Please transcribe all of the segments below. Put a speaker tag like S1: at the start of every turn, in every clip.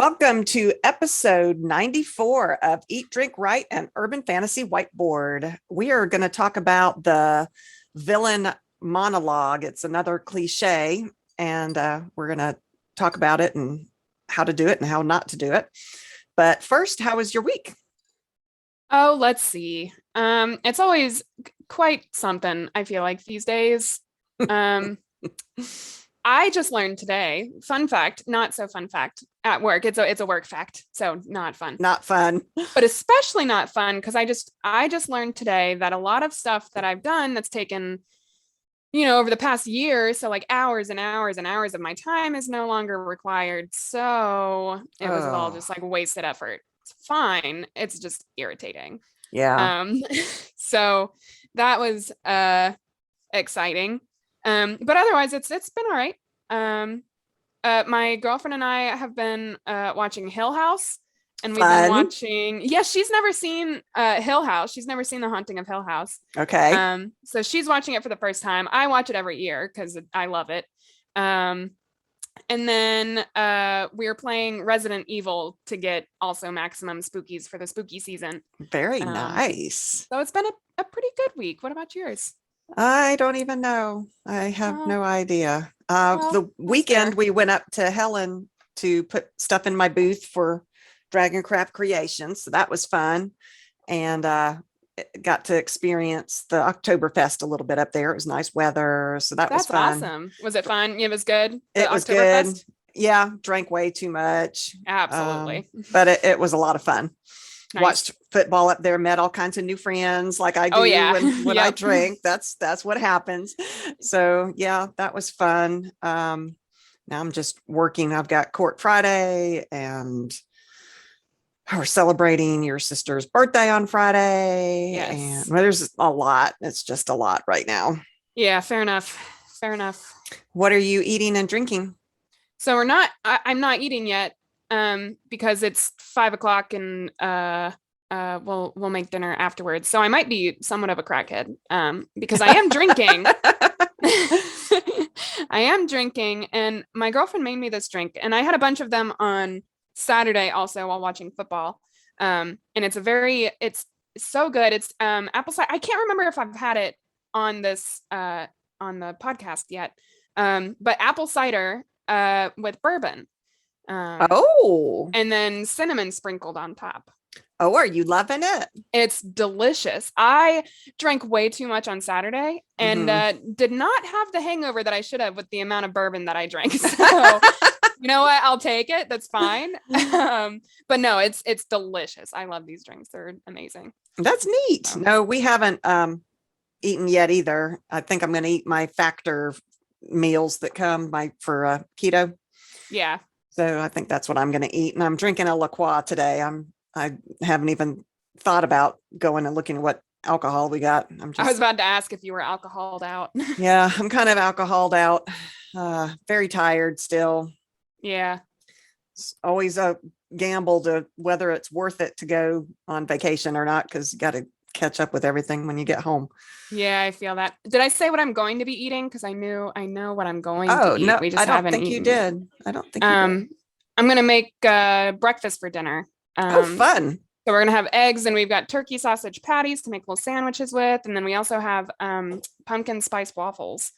S1: Welcome to episode 94 of Eat, Drink, Write, and Urban Fantasy Whiteboard. We are going to talk about the villain monologue. It's another cliche, and we're going to talk about it and how to do it and how not to do it. But first, how was your week?
S2: Oh, let's see. It's always quite something, I feel like these days. Um, I just learned today, fun fact, not so fun fact at work. It's a work fact, so not fun.
S1: Not fun.
S2: But especially not fun because I just learned today that a lot of stuff that I've done that's taken, over the past year, so like hours and hours and hours of my time is no longer required. So it was all
S1: Oh,
S2: just like wasted effort. It's fine. It's just irritating.
S1: yeah.
S2: Um, so that was exciting. But otherwise it's been all right. Um, my girlfriend and I have been watching Hill House, and we've been
S1: Fun.
S2: watching, she's never seen Hill House. She's never seen The Haunting of Hill House.
S1: Okay.
S2: So she's watching it for the first time. I watch it every year because I love it. Um, and then we're playing Resident Evil to get also maximum spookies for the spooky season.
S1: Very
S2: Um,
S1: nice.
S2: so it's been a pretty good week. What about yours?
S1: I don't even know. I have
S2: Oh,
S1: no idea.
S2: well,
S1: The
S2: that's
S1: weekend
S2: fair.
S1: we went up to Helen to put stuff in my booth for Dragon Craft Creations. So that was fun. And got to experience the Oktoberfest a little bit up there. It was nice weather. So that was
S2: That's
S1: fun.
S2: awesome. Was it fun? It was good. The
S1: It was good.
S2: Oktoberfest?
S1: Yeah, drank way too much.
S2: Absolutely.
S1: But it was a lot of fun.
S2: Nice.
S1: Watched football up there, met all kinds of new friends like I
S2: Oh
S1: do
S2: yeah.
S1: when I
S2: Yep.
S1: drink. That's what happens. So yeah, that was fun. Now I'm just working. I've got court Friday, and we're celebrating your sister's birthday on Friday. And
S2: Yes.
S1: well, there's a lot. It's just a lot right now.
S2: Yeah, fair enough. Fair enough.
S1: What are you eating and drinking?
S2: So I'm not eating yet, because it's 5 o'clock and we'll make dinner afterwards. So I might be somewhat of a crackhead, because I am drinking. I am drinking, and my girlfriend made me this drink, and I had a bunch of them on Saturday also while watching football. And it's so good. It's apple cider. I can't remember if I've had it on this on the podcast yet. But apple cider with bourbon. Um,
S1: Oh,
S2: and then cinnamon sprinkled on top.
S1: oh, are you loving it?
S2: It's delicious. I drank way too much on Saturday and
S1: Mhm.
S2: did not have the hangover that I should have with the amount of bourbon that I drank. So, you know what? I'll take it. That's fine. But no, it's delicious. I love these drinks. They're amazing.
S1: That's neat.
S2: So,
S1: No, we haven't eaten yet either. I think I'm going to eat my factor meals that come my for keto.
S2: yeah.
S1: So I think that's what I'm going to eat. And I'm drinking a La Croix today. I haven't even thought about going and looking at what alcohol we got. I'm
S2: I was
S1: just,
S2: about to ask if you were alcoholed out.
S1: yeah, I'm kind of alcoholed out. Very tired still.
S2: Yeah.
S1: It's always a gamble to whether it's worth it to go on vacation or not, because you got to catch up with everything when you get home.
S2: Yeah, I feel that. Did I say what I'm going to be eating? Because I know what I'm going to
S1: Oh,
S2: eat.
S1: no,
S2: We
S1: I
S2: just
S1: don't
S2: haven't
S1: think you
S2: eaten yet.
S1: did. I don't think you did.
S2: Um, I'm gonna make breakfast for dinner.
S1: Oh,
S2: Um,
S1: fun.
S2: so we're gonna have eggs, and we've got turkey sausage patties to make little sandwiches with, and then we also have pumpkin spice waffles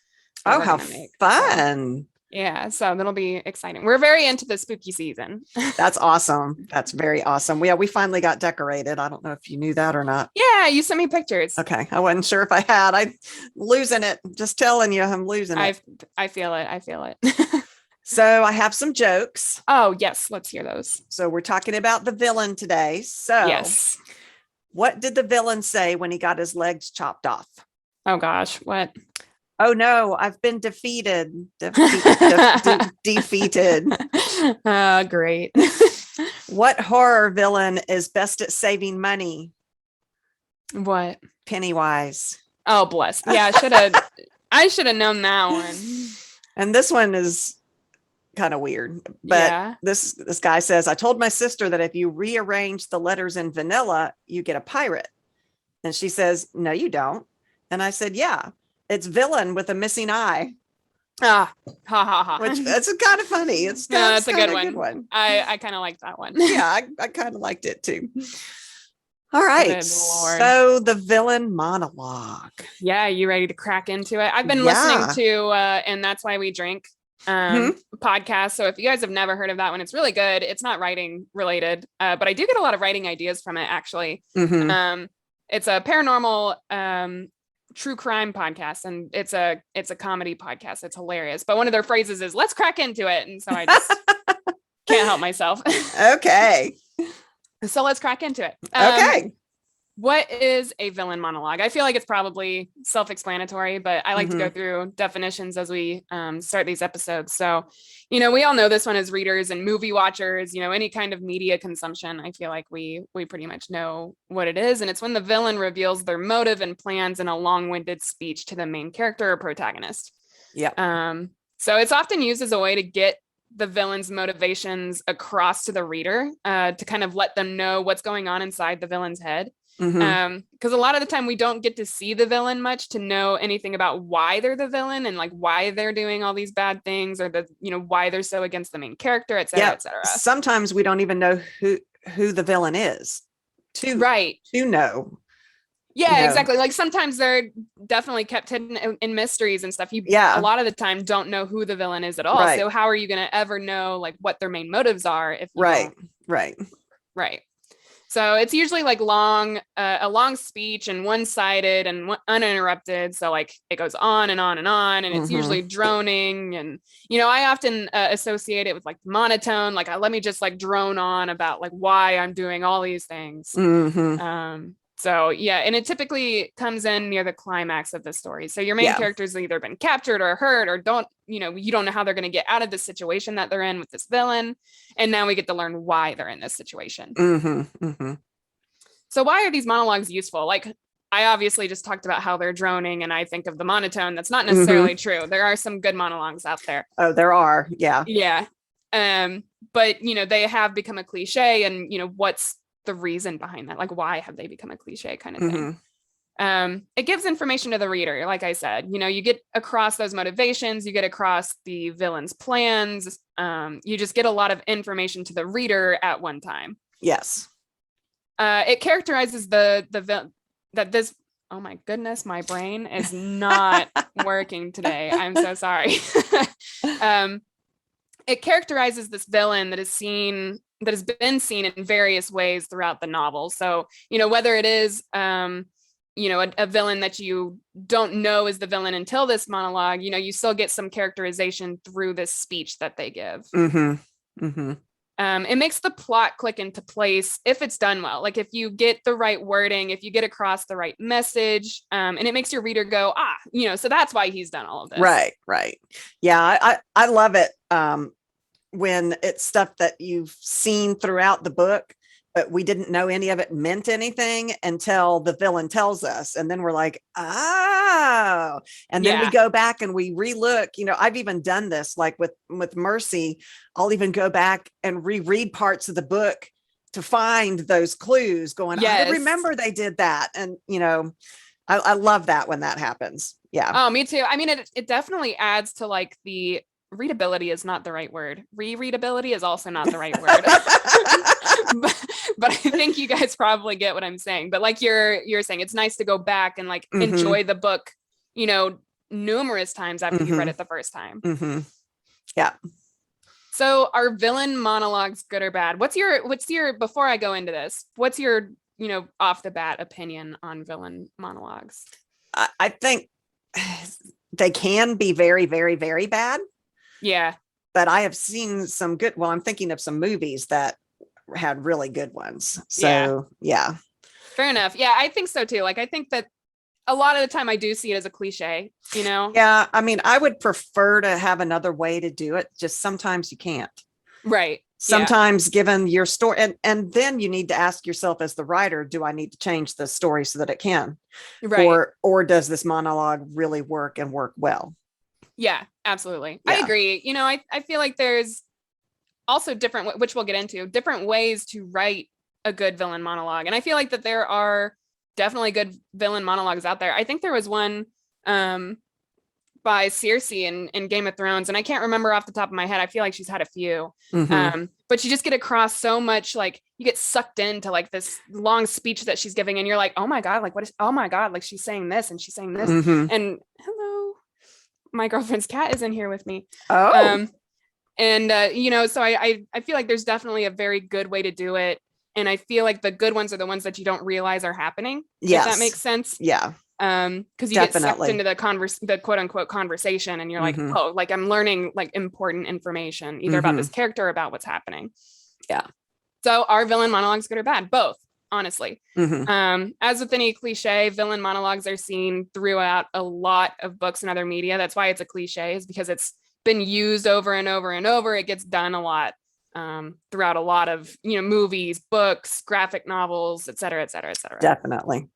S2: that
S1: Oh,
S2: we're
S1: how
S2: gonna make. So
S1: fun.
S2: yeah, so that'll be exciting. We're very into the spooky season.
S1: That's awesome. That's very awesome. Yeah, we finally got decorated. I don't know if you knew that or not.
S2: Yeah, you sent me pictures.
S1: Okay. I wasn't sure if I had. I'm losing it. Just telling you, I'm losing it.
S2: I I feel it. I feel it.
S1: So I have some jokes.
S2: Oh yes, let's hear those.
S1: So we're talking about the villain today. So
S2: Yes.
S1: what did the villain say when he got his legs chopped off?
S2: Oh gosh, what?
S1: Oh no, I've been defeated. Defeated.
S2: Great.
S1: What horror villain is best at saving money?
S2: What?
S1: Pennywise.
S2: Oh, bless. Yeah, I should have known that one.
S1: And this one is kind of weird, but
S2: Yeah.
S1: this guy says, I told my sister that if you rearrange the letters in vanilla, you get a pirate. And she says, no, you don't. And I said, yeah, it's villain with a missing eye.
S2: Ah, ha ha ha.
S1: which that's kind of funny.
S2: No, that's a good
S1: kind of
S2: one. I kind of like that one.
S1: Yeah, I kind of liked it too. All right.
S2: Good Lord.
S1: So the villain monologue.
S2: Yeah, you ready to crack into it? I've been listening
S1: Yeah.
S2: to And That's Why We Drink podcast. So if you guys have never heard of that one, it's really good. It's not writing related, but I do get a lot of writing ideas from it, actually.
S1: Mhm.
S2: It's a paranormal true crime podcast, and it's a comedy podcast. It's hilarious. But one of their phrases is "let's crack into it," and so I just can't help myself.
S1: Okay.
S2: So let's crack into it.
S1: Okay.
S2: What is a villain monologue? I feel like it's probably self-explanatory, but I like to go through definitions as we start these episodes. So, we all know this one as readers and movie watchers, any kind of media consumption. I feel like we pretty much know what it is. And it's when the villain reveals their motive and plans in a long-winded speech to the main character or protagonist.
S1: Yeah.
S2: So it's often used as a way to get the villain's motivations across to the reader, to kind of let them know what's going on inside the villain's head. Because a lot of the time we don't get to see the villain much to know anything about why they're the villain and like why they're doing all these bad things, or why they're so against the main character, et cetera, et cetera.
S1: Sometimes we don't even know who the villain is to know.
S2: Yeah, exactly. Like sometimes they're definitely kept hidden in mysteries and stuff. A lot of the time don't know who the villain is at all.
S1: Right.
S2: So how are you going to ever know like what their main motives are if you
S1: Right.
S2: So it's usually like a long speech and one-sided and uninterrupted. So like it goes on and on and on, and it's usually droning. And I often associate it with like monotone. Like let me just like drone on about like why I'm doing all these things. So yeah, and it typically comes in near the climax of the story. So your main character's either been captured or hurt, or you don't know how they're going to get out of the situation that they're in with this villain. And now we get to learn why they're in this situation. So why are these monologues useful? Like I obviously just talked about how they're droning, and I think of the monotone. That's not necessarily true. There are some good monologues out there.
S1: Oh, there are. Yeah.
S2: Yeah. But they have become a cliche, and what's the reason behind that? Like why have they become a cliche kind of thing? It gives information to the reader. Like I said, you get across those motivations, you get across the villain's plans. You just get a lot of information to the reader at one time.
S1: Yes.
S2: It characterizes that this, oh my goodness, my brain is not working today. I'm so sorry. It characterizes this villain that has been seen in various ways throughout the novel. So, whether it is, a villain that you don't know is the villain until this monologue, you still get some characterization through this speech that they give. It makes the plot click into place if it's done well. Like if you get the right wording, if you get across the right message, and it makes your reader go, so that's why he's done all of this.
S1: Right. Yeah, I love it. When it's stuff that you've seen throughout the book, but we didn't know any of it meant anything until the villain tells us. And then we're like, oh, and then we go back and we relook. I've even done this, like with Mercy. I'll even go back and reread parts of the book to find those clues going, I remember they did that. And, I love that when that happens. Yeah.
S2: Oh, me too. I mean, it definitely adds to like the readability is not the right word. Rereadability is also not the right word. but I think you guys probably get what I'm saying. But like you're saying, it's nice to go back and like enjoy the book, numerous times after you read it the first time.
S1: Yeah.
S2: So are villain monologues good or bad? What's your before I go into this, what's your off the bat opinion on villain monologues?
S1: I think they can be very, very, very bad.
S2: Yeah.
S1: But I have seen some good, I'm thinking of some movies that had really good ones. So yeah.
S2: Fair enough. Yeah, I think so too. Like I think that a lot of the time I do see it as a cliche,
S1: Yeah. I mean, I would prefer to have another way to do it. Just sometimes you can't.
S2: Right.
S1: Sometimes given your story, and then you need to ask yourself as the writer, do I need to change the story so that it can?
S2: Right.
S1: Or does this monologue really work and work well?
S2: Yeah, absolutely. Yeah. I agree. I feel like there's also different, which we'll get into, different ways to write a good villain monologue. And I feel like that there are definitely good villain monologues out there. I think there was one by by Cersei in Game of Thrones, and I can't remember off the top of my head. I feel like she's had a few, but you just get across so much, like you get sucked into like this long speech that she's giving, and you're like, oh my god, like oh my god, like she's saying this and she's saying this, and hello, my girlfriend's cat is in here with me. And so I feel like there's definitely a very good way to do it, and I feel like the good ones are the ones that you don't realize are happening. Yes, if that makes sense.
S1: Yeah.
S2: Because you get sucked into the quote unquote conversation, and you're like, oh, like I'm learning like important information either about this character or about what's happening.
S1: Yeah.
S2: So are villain monologues good or bad? Both, honestly. As with any cliche, villain monologues are seen throughout a lot of books and other media. That's why it's a cliche, is because it's been used over and over and over. It gets done a lot throughout a lot of movies, books, graphic novels, et cetera, et cetera, et cetera.
S1: Definitely.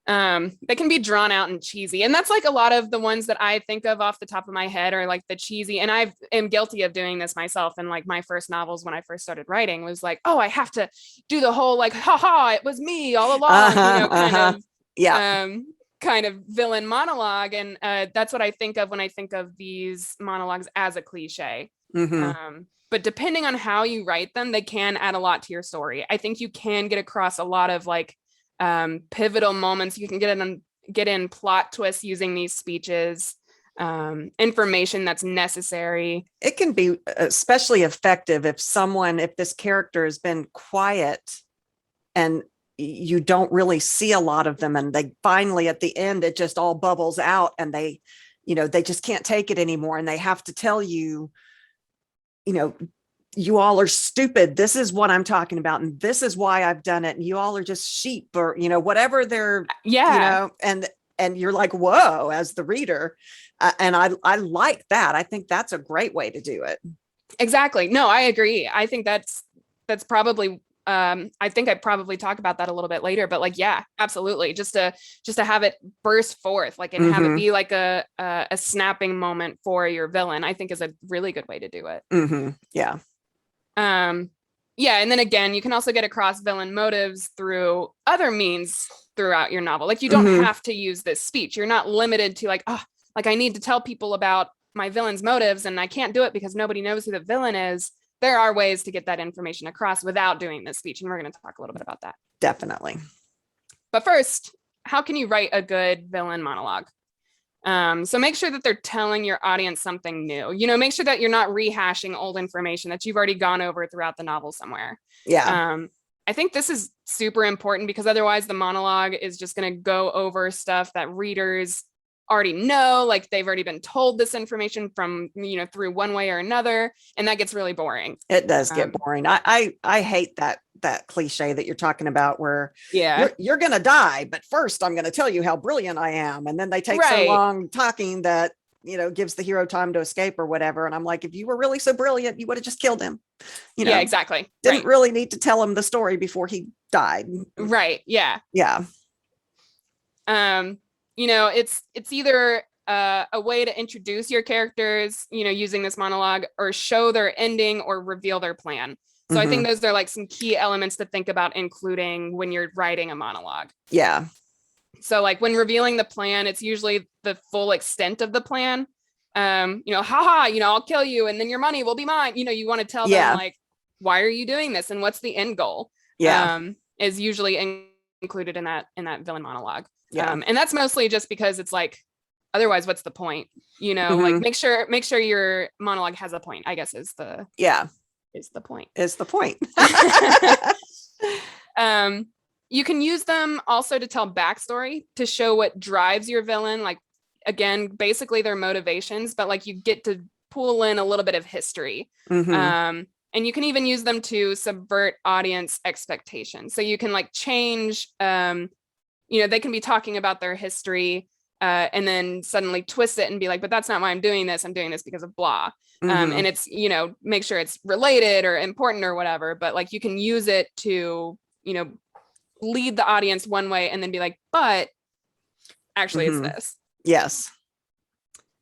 S2: They can be drawn out and cheesy, and that's like a lot of the ones that I think of off the top of my head are like the cheesy, and I am guilty of doing this myself. And like my first novels when I first started writing was like, oh, I have to do the whole like haha, it was me all along, kind of villain monologue, and that's what I think of when I think of these monologues as a cliche. But depending on how you write them, they can add a lot to your story. I think you can get across a lot of like pivotal moments. You can get in plot twists using these speeches, information that's necessary.
S1: It can be especially effective if this character has been quiet and you don't really see a lot of them, and they finally at the end it just all bubbles out, and they just can't take it anymore, and they have to tell you, you all are stupid. This is what I'm talking about, and this is why I've done it. And you all are just sheep, or whatever they're, and you're like, whoa, as the reader. And I like that. I think that's a great way to do it.
S2: Exactly. No, I agree. I think that's probably. I think I probably talk about that a little bit later, but like, yeah, absolutely. Just to have it burst forth, like, and have it be like a snapping moment for your villain, I think is a really good way to do it.
S1: Yeah.
S2: Yeah. And then again, you can also get across villain motives through other means throughout your novel. Like you don't have to use this speech. You're not limited to like, oh, like I need to tell people about my villain's motives and I can't do it because nobody knows who the villain is. There are ways to get that information across without doing this speech. And we're going to talk a little bit about that.
S1: Definitely.
S2: But first, how can you write a good villain monologue? So make sure that they're telling your audience something new. Make sure that you're not rehashing old information that you've already gone over throughout the novel somewhere.
S1: Yeah.
S2: I think this is super important because otherwise the monologue is just going to go over stuff that readers already know, like they've already been told this information from, through one way or another. And that gets really boring.
S1: It does get boring. I hate that cliche that you're talking about where you're going to die, but first I'm going to tell you how brilliant I am. And then they take so long talking that, gives the hero time to escape or whatever. And I'm like, if you were really so brilliant, you would have just killed him.
S2: Yeah, exactly.
S1: Didn't really need to tell him the story before he died.
S2: Right. Yeah.
S1: Yeah.
S2: It's either a way to introduce your characters, using this monologue, or show their ending or reveal their plan. So I think those are like some key elements to think about including when you're writing a monologue.
S1: Yeah. So
S2: like when revealing the plan, it's usually the full extent of the plan. I'll kill you and then your money will be mine. You want to tell them like, why are you doing this? And what's the end goal?
S1: Yeah.
S2: Is usually included in that villain monologue.
S1: Yeah.
S2: And that's mostly just because it's like, otherwise, what's the point? Like make sure your monologue has a point, I guess is the point.
S1: Is the point.
S2: You can use them also to tell backstory, to show what drives your villain. Like, again, basically their motivations, but like you get to pull in a little bit of history. And you can even use them to subvert audience expectations. So you can like change, they can be talking about their history and then suddenly twist it and be like, but that's not why I'm doing this. I'm doing this because of blah. And it's, make sure it's related or important or whatever, but like you can use it to, lead the audience one way and then be like, but actually it's this.
S1: Yes.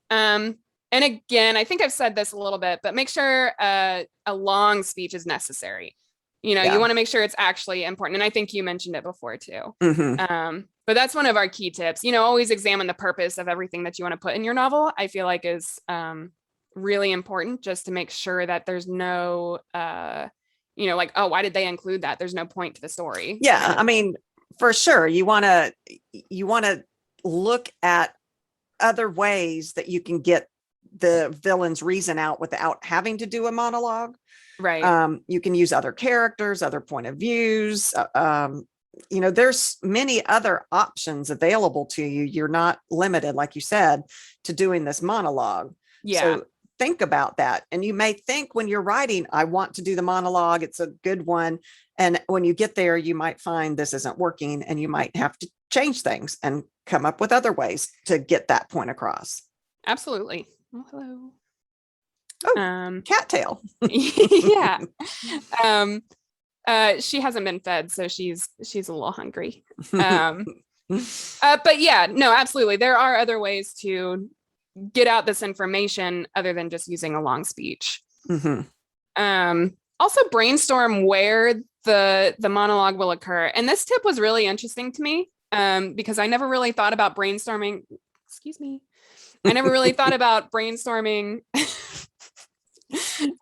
S2: And again, I think I've said this a little bit, but make sure a long speech is necessary. You want to make sure it's actually important. And I think you mentioned it before too. But that's one of our key tips. Always examine the purpose of everything that you want to put in your novel. I feel like is really important, just to make sure that there's no, like, oh, why did they include that? There's no point to the story.
S1: Yeah, I mean, for sure, you want to look at other ways that you can get the villain's reason out without having to do a monologue.
S2: Right.
S1: You can use other characters, other point of views. There's many other options available to you. You're not limited, like you said, to doing this monologue.
S2: Yeah.
S1: So think about that. And you may think when you're writing, I want to do the monologue. It's a good one. And when you get there, you might find this isn't working, and you might have to change things and come up with other ways to get that point across.
S2: Absolutely. Oh, hello.
S1: Cattail.
S2: Yeah. She hasn't been fed, so she's a little hungry. But yeah, no, absolutely. There are other ways to get out this information other than just using a long speech. Also brainstorm where the monologue will occur. And this tip was really interesting to me, because I never really thought about brainstorming. Excuse me. I never really thought about brainstorming.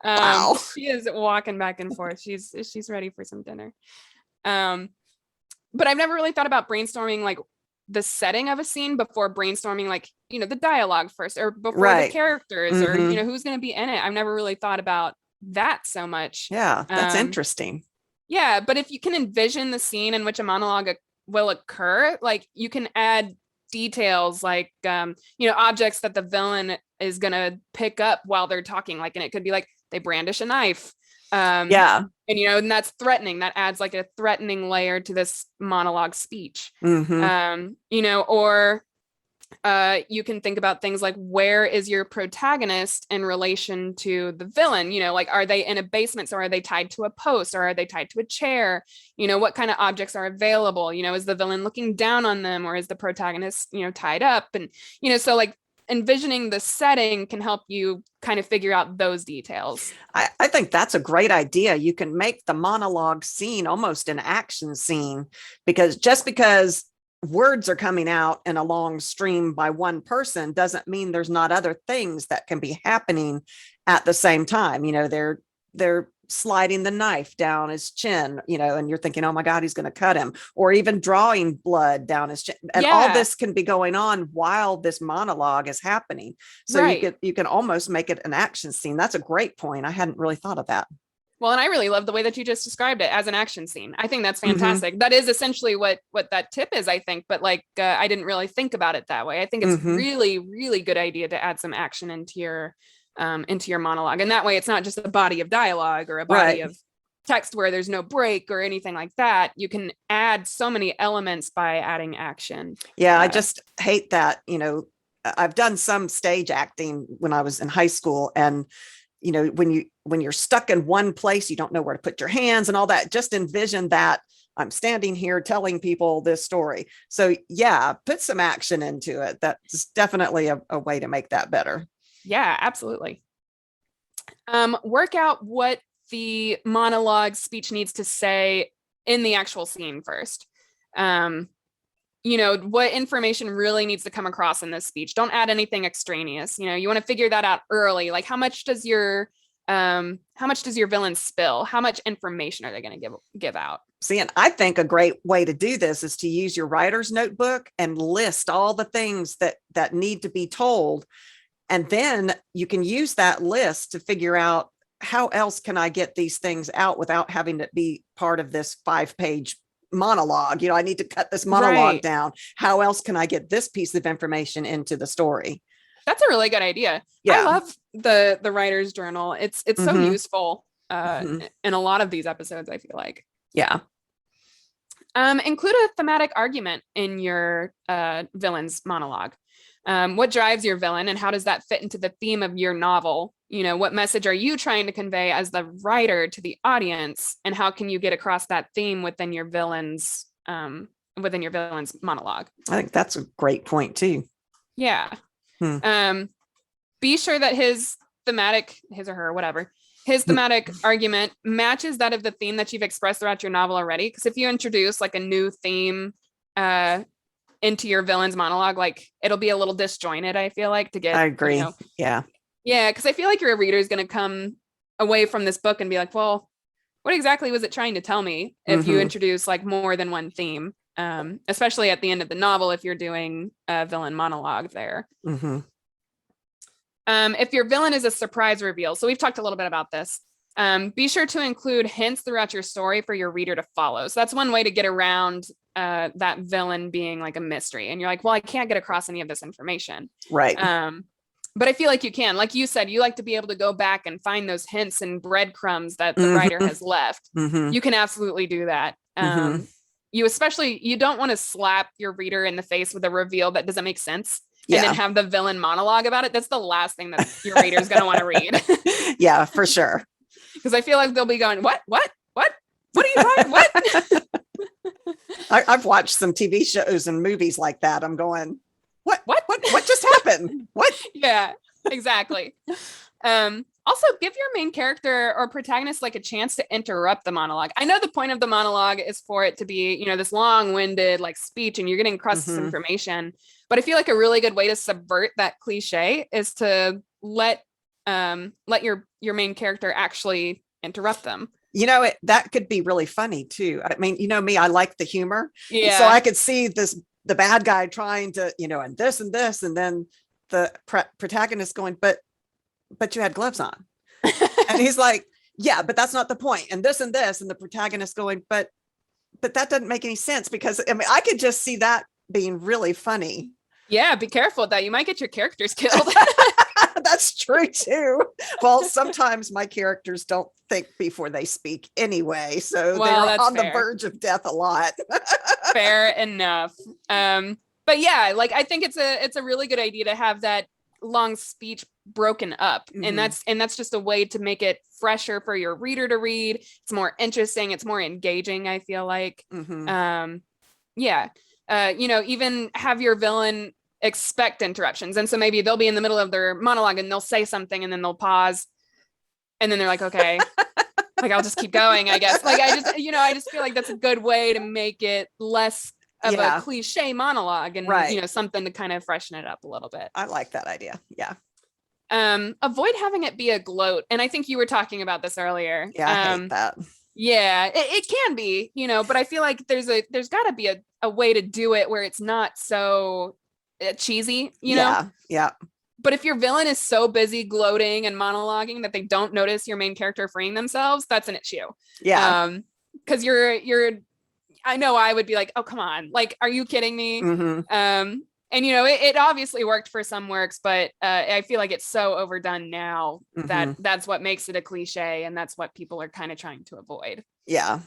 S1: Wow.
S2: She is walking back and forth. She's ready for some dinner. But I've never really thought about brainstorming like the setting of a scene before brainstorming, like, the dialogue first, or before the characters, or, who's going to be in it. I've never really thought about that so much.
S1: Yeah, that's interesting.
S2: Yeah, but if you can envision the scene in which a monologue will occur, like you can add details like objects that the villain is gonna pick up while they're talking, like, and it could be like they brandish a knife, and that's threatening. That adds like a threatening layer to this monologue speech. Or you can think about things like, where is your protagonist in relation to the villain? Like, are they in a basement? So are they tied to a post, or are they tied to a chair? What kind of objects are available? Is the villain looking down on them, or is the protagonist, tied up? And, so like envisioning the setting can help you kind of figure out those details.
S1: I think that's a great idea. You can make the monologue scene almost an action scene, because just because words are coming out in a long stream by one person doesn't mean there's not other things that can be happening at the same time. They're sliding the knife down his chin, and you're thinking, oh my God, he's going to cut him, or even drawing blood down his chin. And all this can be going on while this monologue is happening. So you can almost make it an action scene. That's a great point. I hadn't really thought of that.
S2: Well, and I really love the way that you just described it as an action scene. I think that's fantastic. That is essentially what that tip is, I think. But like, I didn't really think about it that way. I think it's really, really good idea to add some action into your monologue. And that way it's not just a body of dialogue or a body of text where there's no break or anything like that. You can add so many elements by adding action.
S1: Yeah, I just hate that. I've done some stage acting when I was in high school, and when you're stuck in one place, you don't know where to put your hands and all that. Just envision that I'm standing here telling people this story. So yeah, put some action into it. That's definitely a way to make that better.
S2: Yeah, absolutely. Work out what the monologue speech needs to say in the actual scene first. What information really needs to come across in this speech. Don't add anything extraneous. You want to figure that out early. Like, how much does your villain spill? How much information are they going to give out?
S1: See, and I think a great way to do this is to use your writer's notebook and list all the things that need to be told. And then you can use that list to figure out, how else can I get these things out without having to be part of this 5-page monologue? I need to cut this monologue down. How else can I get this piece of information into the story?
S2: That's a really good idea. Yeah. I love the writer's journal. It's so useful in a lot of these episodes, I feel like.
S1: Yeah.
S2: Include a thematic argument in your villain's monologue. What drives your villain, and how does that fit into the theme of your novel? What message are you trying to convey as the writer to the audience, and how can you get across that theme within your villain's monologue?
S1: I think that's a great point too.
S2: Yeah. Be sure that his thematic argument matches that of the theme that you've expressed throughout your novel already. Because if you introduce like a new theme into your villain's monologue, like it'll be a little disjointed, I feel like, to get,
S1: I agree. Yeah.
S2: Yeah, because I feel like your reader is going to come away from this book and be like, well, what exactly was it trying to tell me if you introduce like more than one theme, especially at the end of the novel if you're doing a villain monologue there. If your villain is a surprise reveal, so we've talked a little bit about this, be sure to include hints throughout your story for your reader to follow. So that's one way to get around that villain being like a mystery. And you're like, well, I can't get across any of this information.
S1: Right.
S2: But I feel like you can. Like you said, you like to be able to go back and find those hints and breadcrumbs that the writer has left. You can absolutely do that. You don't want to slap your reader in the face with a reveal that doesn't make sense and then have the villain monologue about it. That's the last thing that your reader is going to want to read.
S1: Yeah, for sure.
S2: Because I feel like they'll be going, what are you talking? What?
S1: I've watched some TV shows and movies like that. I'm going, what just happened? What?
S2: Yeah, exactly. Also give your main character or protagonist like a chance to interrupt the monologue. I know the point of the monologue is for it to be, this long-winded like speech and you're getting across this information. But I feel like a really good way to subvert that cliche is to let your main character actually interrupt them.
S1: That could be really funny too. I mean, me, I like the humor.
S2: Yeah.
S1: So I could see the bad guy trying to, and this and this, and then the protagonist going, but you had gloves on. And he's like, yeah, but that's not the point. And this and this, and the protagonist going, but that doesn't make any sense, because I could just see that being really funny.
S2: Yeah, be careful with that. You might get your characters killed.
S1: That's true too. Well, sometimes my characters don't think before they speak anyway, so they're on the verge of death a lot.
S2: Fair enough. But yeah, like I think it's a really good idea to have that long speech broken up, and that's just a way to make it fresher for your reader to read. It's more interesting, it's more engaging, I feel like. Even have your villain expect interruptions, and so maybe they'll be in the middle of their monologue and they'll say something and then they'll pause and then they're like, okay, like I'll just keep going, I guess. Like I just feel like that's a good way to make it less of a cliche monologue and something to kind of freshen it up a little bit.
S1: I like that idea. Yeah.
S2: Avoid having it be a gloat, and I think you were talking about this earlier.
S1: Yeah, I hate that.
S2: Yeah, it can be, but I feel like there's got to be a way to do it where it's not so cheesy,
S1: Yeah.
S2: But if your villain is so busy gloating and monologuing that they don't notice your main character freeing themselves, that's an issue.
S1: Yeah.
S2: Because I know I would be like, oh, come on, like, are you kidding me? And it obviously worked for some works, but I feel like it's so overdone now that that's what makes it a cliche, and that's what people are kind of trying to avoid.
S1: Yeah.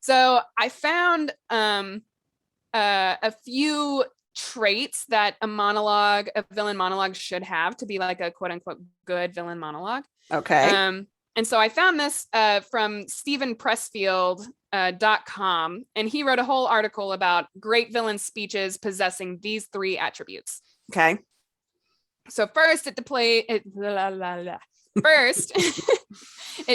S2: So I found a few traits that a villain monologue should have to be like a quote unquote good villain monologue.
S1: Okay.
S2: And so I found this from StephenPressfield.com, and he wrote a whole article about great villain speeches possessing these 3 attributes.
S1: Okay.
S2: So first, it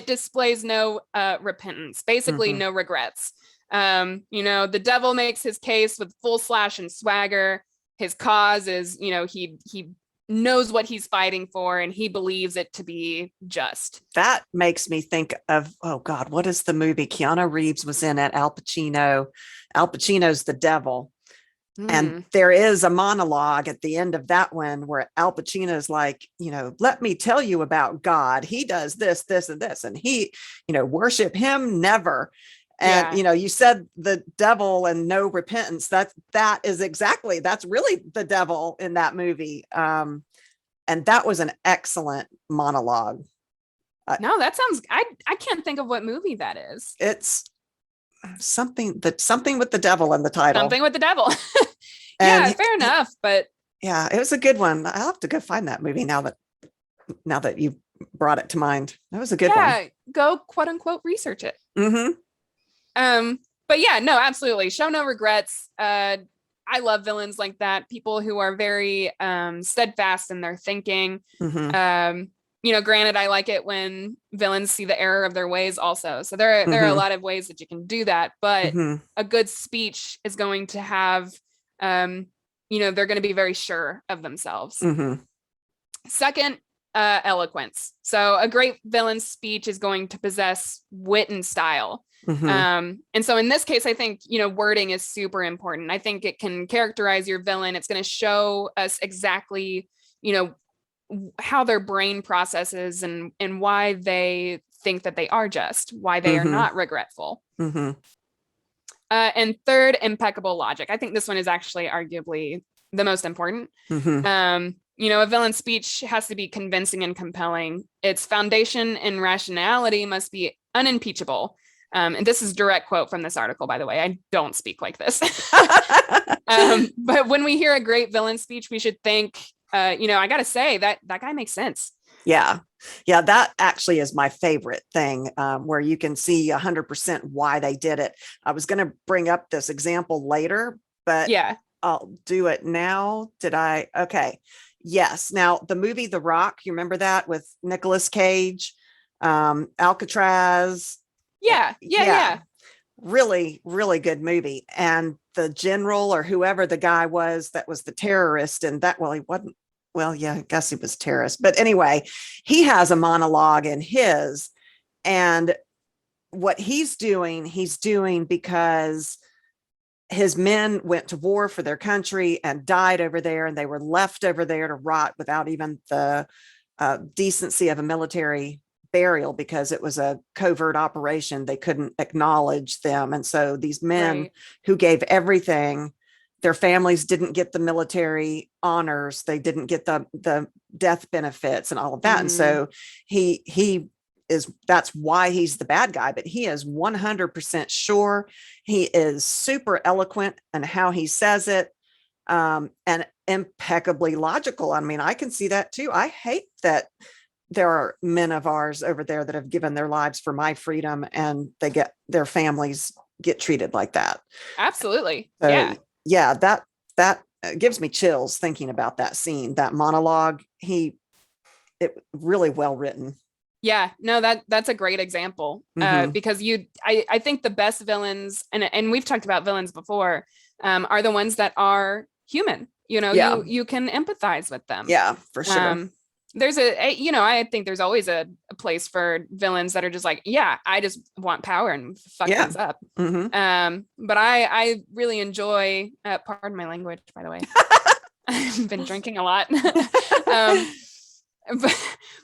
S2: displays no repentance, basically no regrets. The devil makes his case with full slash and swagger. His cause is, he knows what he's fighting for and he believes it to be just.
S1: That makes me think of, oh God, what is the movie Keanu Reeves was in it? Al Pacino. Al Pacino's the devil. And there is a monologue at the end of that one where Al Pacino's like, let me tell you about God. He does this, this, and this, and he, worship him never. And, you said the devil and no repentance. That's really the devil in that movie. And that was an excellent monologue.
S2: No, that sounds, I can't think of what movie that is.
S1: It's something with the devil in the title.
S2: Something with the devil. Yeah, fair enough. But
S1: yeah, it was a good one. I'll have to go find that movie now that you brought it to mind. That was a good one.
S2: Yeah, go quote unquote research it. But yeah, no, absolutely. Show no regrets. I love villains like that. People who are very steadfast in their thinking. Granted, I like it when villains see the error of their ways also. So there are a lot of ways that you can do that, but a good speech is going to have, they're going to be very sure of themselves. Second, eloquence. So a great villain speech is going to possess wit and style. And so in this case, I think, wording is super important. I think it can characterize your villain. It's going to show us exactly, how their brain processes and why they think that they are just, why they are not regretful. And third, impeccable logic. I think this one is actually arguably the most important. A villain speech has to be convincing and compelling. Its foundation and rationality must be unimpeachable. And this is a direct quote from this article, by the way. I don't speak like this. But when we hear a great villain speech, we should think, I got to say that guy makes sense.
S1: Yeah. That actually is my favorite thing, where you can see 100% why they did it. I was going to bring up this example later, but
S2: yeah,
S1: I'll do it now. Okay. Yes. Now the movie The Rock, you remember that with Nicolas Cage, Alcatraz.
S2: Yeah.
S1: Really, really good movie. And the general or whoever the guy was that was the terrorist, and he wasn't. Well, yeah, I guess he was terrorist. But anyway, he has a monologue in his, and what he's doing because his men went to war for their country and died over there, and they were left over there to rot without even the decency of a military burial, because it was a covert operation. They couldn't acknowledge them. And so these men who gave everything, their families didn't get the military honors. They didn't get the death benefits and all of that. And so that's why he's the bad guy, but he is 100% sure. He is super eloquent in how he says it, and impeccably logical. I mean, I can see that too. I hate that there are men of ours over there that have given their lives for my freedom, and their families get treated like that.
S2: Absolutely.
S1: So, yeah, that gives me chills thinking about that scene, that monologue. It really well written.
S2: Yeah, no, that's a great example, because I think the best villains, and we've talked about villains before, are the ones that are human. You can empathize with them.
S1: Yeah, for sure.
S2: There's I think there's always a place for villains that are just like, yeah, I just want power and fuck things up. But I really enjoy, pardon my language, by the way. I've been drinking a lot.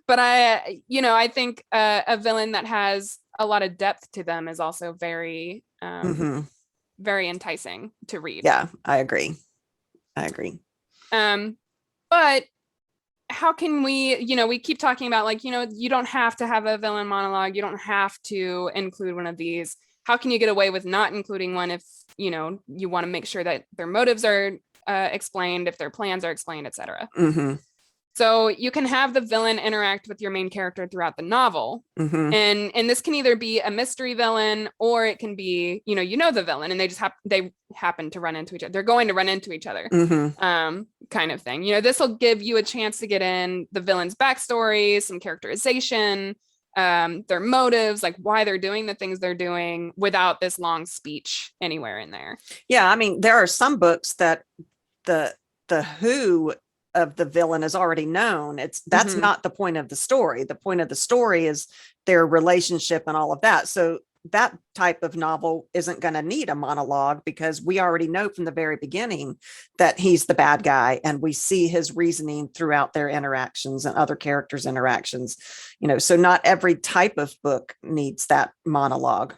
S2: But I think a villain that has a lot of depth to them is also very, very enticing to read.
S1: Yeah, I agree.
S2: But how can we keep talking about, like, you don't have to have a villain monologue. You don't have to include one of these. How can you get away with not including one if, you want to make sure that their motives are explained, if their plans are explained, etc. So you can have the villain interact with your main character throughout the novel. And this can either be a mystery villain, or it can be, the villain, and they happen to run into each other. They're going to run into each other, kind of thing. This will give you a chance to get in the villain's backstory, some characterization, their motives, like why they're doing the things they're doing, without this long speech anywhere in there.
S1: Yeah, I mean, there are some books that the who of the villain is already known. That's not the point of the story. The point of the story is their relationship and all of that. So that type of novel isn't going to need a monologue, because we already know from the very beginning that he's the bad guy, and we see his reasoning throughout their interactions and other characters' interactions. So not every type of book needs that monologue.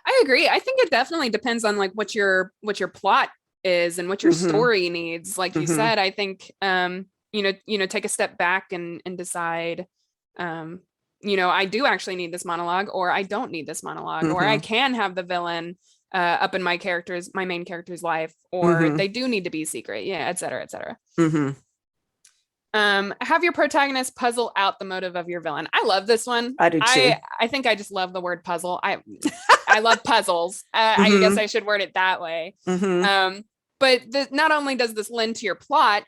S2: I agree. I think it definitely depends on like what your plot is and what your story needs. Like you said, I think take a step back and decide, I do actually need this monologue, or I don't need this monologue, or I can have the villain up in my main character's life, or they do need to be secret, et cetera, et cetera. Have your protagonist puzzle out the motive of your villain. I love this one.
S1: I do too.
S2: I think I just love the word puzzle. I love puzzles. I guess I should word it that way. But not only does this lend to your plot,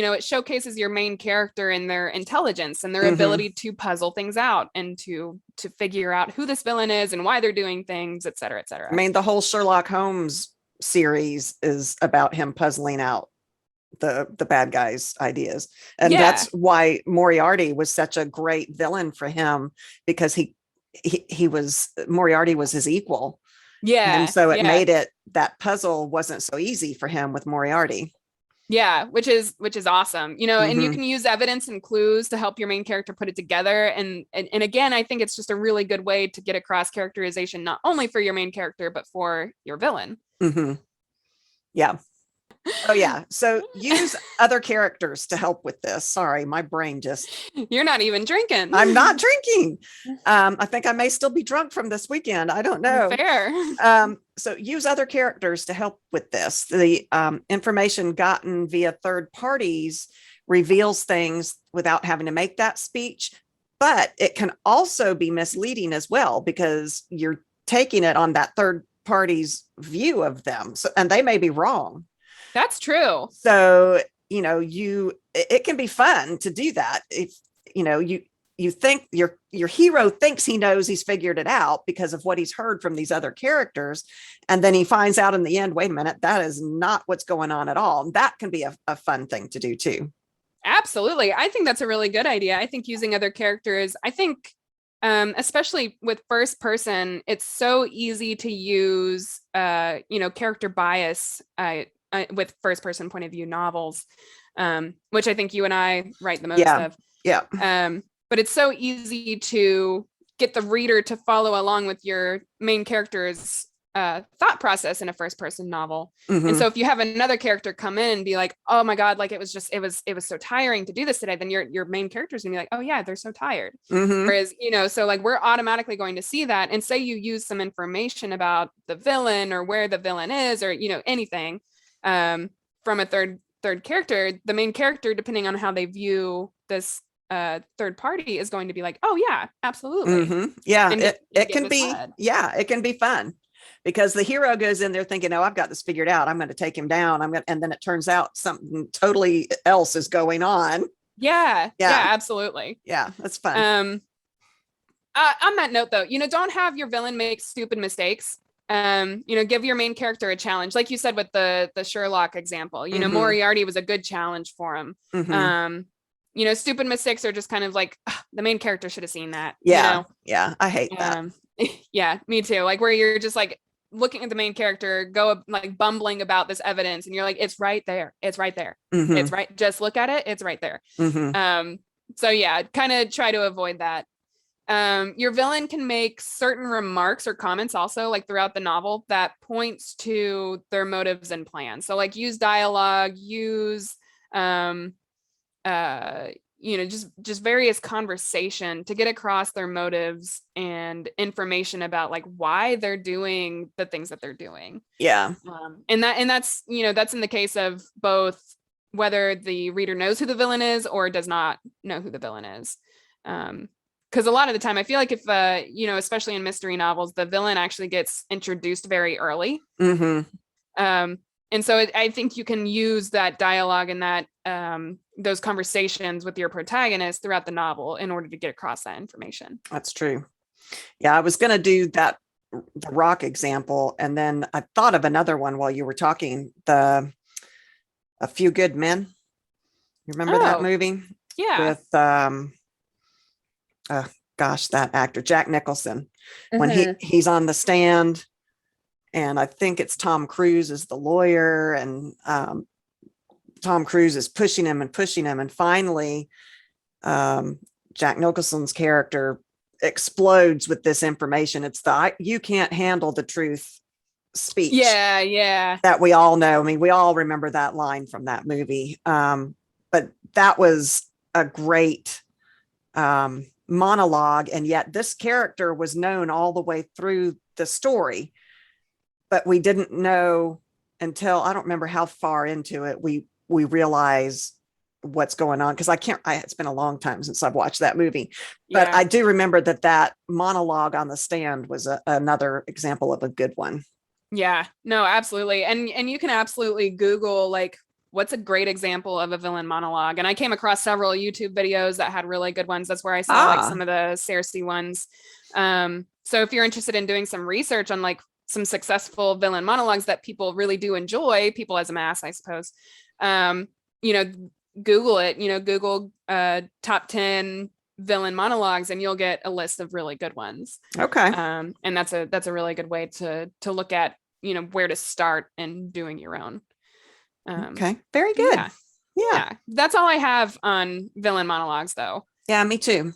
S2: it showcases your main character and their intelligence and their
S1: Mhm.
S2: ability to puzzle things out and to figure out who this villain is and why they're doing things, et cetera, et
S1: I
S2: cetera.
S1: mean, the whole Sherlock Holmes series is about him puzzling out the bad guys' ideas. And
S2: Yeah.
S1: that's why Moriarty was such a great villain for him, because he was Moriarty was his equal.
S2: Yeah.
S1: And so it
S2: Yeah.
S1: made it, that puzzle wasn't so easy for him with Moriarty.
S2: Yeah, which is awesome, and you
S1: Mhm.
S2: can use evidence and clues to help your main character put it together. And again, I think it's just a really good way to get across characterization, not only for your main character, but for your villain.
S1: Mhm. Yeah. Oh yeah. So use other characters to help with this. Sorry, my brain just.
S2: You're not even drinking.
S1: I'm not drinking. I think I may still be drunk from this weekend. I don't know.
S2: Fair.
S1: So use other characters to help with this. The information gotten via third parties reveals things without having to make that speech, but it can also be misleading as well, because you're taking it on that third party's view of them. So, and they may be wrong.
S2: That's true.
S1: So, it can be fun to do that. If, you think your hero thinks he knows, he's figured it out because of what he's heard from these other characters. And then he finds out in the end, wait a minute, that is not what's going on at all. And that can be a fun thing to do too.
S2: Absolutely. I think that's a really good idea. I think using other characters, especially with first person, it's so easy to use, character bias with first person point of view novels, which I think you and I write the most of.
S1: Yeah.
S2: But it's so easy to get the reader to follow along with your main character's thought process in a first person novel.
S1: Mhm.
S2: And so if you have another character come in and be like, oh my God, like it was so tiring to do this today, then your main character's gonna be like, oh yeah, they're so tired.
S1: Mhm.
S2: Whereas, so like we're automatically going to see that, and say you use some information about the villain or where the villain is, or, anything from a third character, the main character, depending on how they view this third party, is going to be like, oh yeah, absolutely.
S1: Mhm. Yeah,
S2: And
S1: it can be, it can be fun, because the hero goes in there thinking, oh, I've got this figured out, I'm going to take him down, and then it turns out something totally else is going on.
S2: Yeah, absolutely.
S1: Yeah, that's fun.
S2: On that note though, don't have your villain make stupid mistakes. Give your main character a challenge, like you said with the Sherlock example.
S1: Mhm.
S2: Moriarty was a good challenge for him.
S1: Mhm.
S2: Stupid mistakes are just kind of like, the main character should have seen that.
S1: Yeah. Yeah, I hate that.
S2: Yeah, me too. Like where you're just like looking at the main character go like bumbling about this evidence, and you're like, it's right there, it's right there.
S1: Mhm.
S2: It's right, just look at it, it's right there.
S1: Mhm.
S2: So yeah, kind of try to avoid that. Your villain can make certain remarks or comments also, like throughout the novel, that points to their motives and plans. So like use dialogue, use just various conversation to get across their motives and information about like why they're doing the things that they're doing.
S1: Yeah.
S2: And that's that's in the case of both whether the reader knows who the villain is or does not know who the villain is. Because a lot of the time I feel like if especially in mystery novels, the villain actually gets introduced very early.
S1: Mm-hmm.
S2: And so I think you can use that dialogue and that those conversations with your protagonist throughout the novel in order to get across that information.
S1: That's true. Yeah, I was going to do the rock example, and then I thought of another one while you were talking. A Few Good Men. You remember that movie?
S2: Yeah.
S1: With that actor Jack Nicholson, when he's on the stand, and I think it's Tom Cruise is the lawyer, and Tom Cruise is pushing him, and finally Jack Nicholson's character explodes with this information. It's you can't handle the truth speech.
S2: Yeah.
S1: That we all know. I mean, we all remember that line from that movie. But that was a great monologue. And yet this character was known all the way through the story, but we didn't know until, I don't remember how far into it, we realize what's going on. Cause it's been a long time since I've watched that movie, but I do remember that monologue on the stand was another example of a good one.
S2: Yeah, no, absolutely. And you can absolutely Google like what's a great example of a villain monologue? And I came across several YouTube videos that had really good ones. That's where I saw like some of the Cersei ones. So if you're interested in doing some research on like some successful villain monologues that people really do enjoy, people as a mass, I suppose, you know, Google it, you know, Google top 10 villain monologues and you'll get a list of really good ones.
S1: Okay.
S2: And that's a really good way to look at, you know, where to start in doing your own.
S1: Okay. Very good.
S2: Yeah. That's all I have on villain monologues though.
S1: Yeah, me too.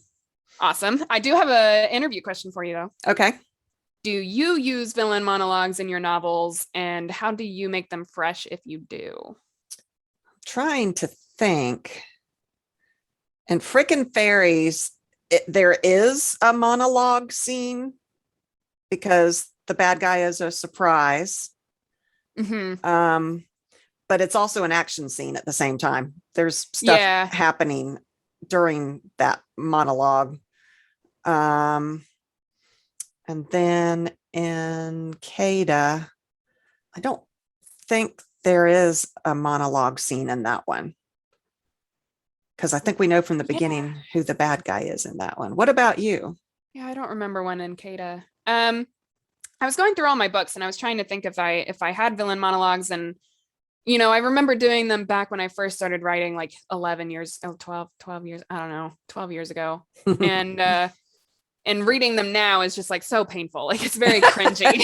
S2: Awesome. I do have an interview question for you though.
S1: Okay.
S2: Do you use villain monologues in your novels and how do you make them fresh if you do?
S1: Trying to think. In Frickin' Fairies, there is a monologue scene because the bad guy is a surprise. But it's also an action scene at the same time. There's stuff happening during that monologue. And then in Cada, I don't think there is a monologue scene in that one. Because I think we know from the beginning who the bad guy is in that one. What about you?
S2: Yeah, I don't remember one in Cada. I was going through all my books and I was trying to think if I had villain monologues, and you know, I remember doing them back when I first started writing, like 12 years, I don't know, 12 years ago. And reading them now is just like so painful. Like it's very cringy.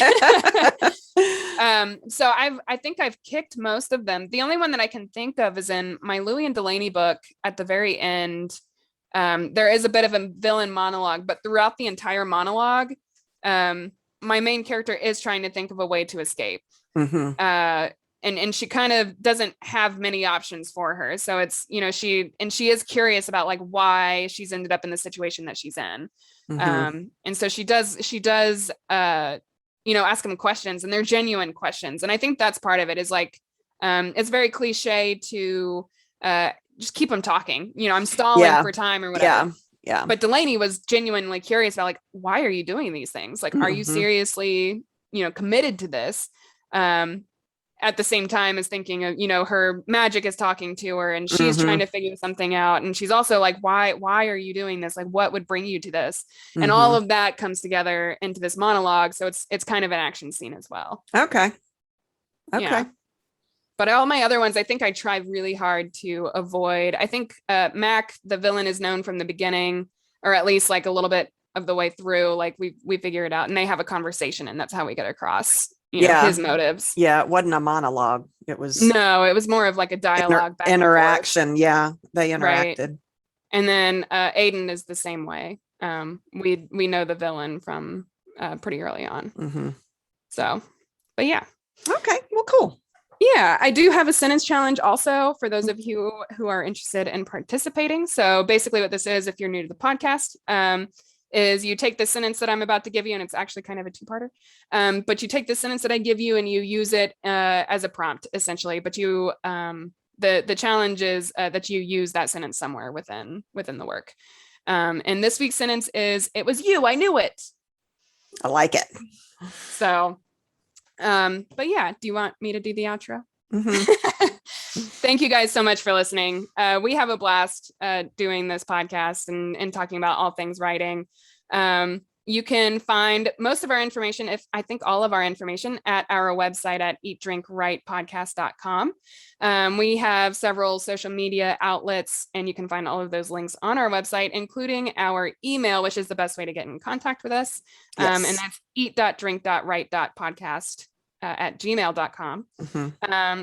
S2: So I think I've kicked most of them. The only one that I can think of is in my Louis and Delaney book. At the very end, there is a bit of a villain monologue, but throughout the entire monologue, my main character is trying to think of a way to escape. And she kind of doesn't have many options for her. So it's, you know, she is curious about like why she's ended up in the situation that she's in. And so she does, you know, ask them questions, and they're genuine questions. And I think that's part of it is like, it's very cliche to just keep them talking. You know, I'm stalling for time or whatever.
S1: Yeah.
S2: But Delaney was genuinely curious about like, why are you doing these things? Like, are you seriously, you know, committed to this? At the same time as thinking of, you know, her magic is talking to her and she's trying to figure something out. And she's also like, why are you doing this? Like, what would bring you to this? And all of that comes together into this monologue. So it's kind of an action scene as well.
S1: Okay.
S2: Yeah. But all my other ones, I think I tried really hard to avoid. I think Mac, the villain, is known from the beginning, or at least like a little bit of the way through. Like we figure it out and they have a conversation and that's how we get across, you know, his motives.
S1: Yeah, it wasn't a monologue. It was
S2: more of like a dialogue
S1: interaction. Yeah, they interacted.
S2: Right. And then Aiden is the same way. We know the villain from pretty early on. So, but yeah.
S1: Okay, well, cool.
S2: Yeah, I do have a sentence challenge also for those of you who are interested in participating. So basically what this is, if you're new to the podcast, is you take the sentence that I'm about to give you, and it's actually kind of a two-parter, but you take the sentence that I give you and you use it as a prompt, essentially. But you, the challenge is that you use that sentence somewhere within the work. And this week's sentence is, "It was you, I knew it."
S1: I like it.
S2: So, but yeah, do you want me to do the outro? Thank you guys so much for listening. We have a blast doing this podcast and talking about all things writing. You can find most of our information, if I think all of our information, at our website at eatdrinkwritepodcast.com. We have several social media outlets, and you can find all of those links on our website, including our email, which is the best way to get in contact with us. And that's eat.drink.write.podcast at gmail.com.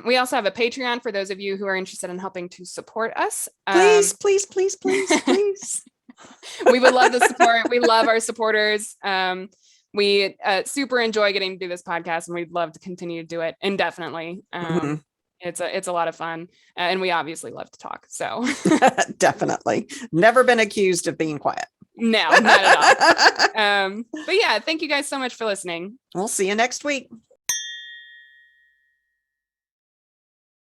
S2: We also have a Patreon for those of you who are interested in helping to support us.
S1: Please.
S2: We would love the support. We love our supporters. We super enjoy getting to do this podcast, and we'd love to continue to do it indefinitely. It's a lot of fun, and we obviously love to talk. So
S1: definitely never been accused of being quiet.
S2: No, not at all. But yeah, thank you guys so much for listening.
S1: We'll see you next week.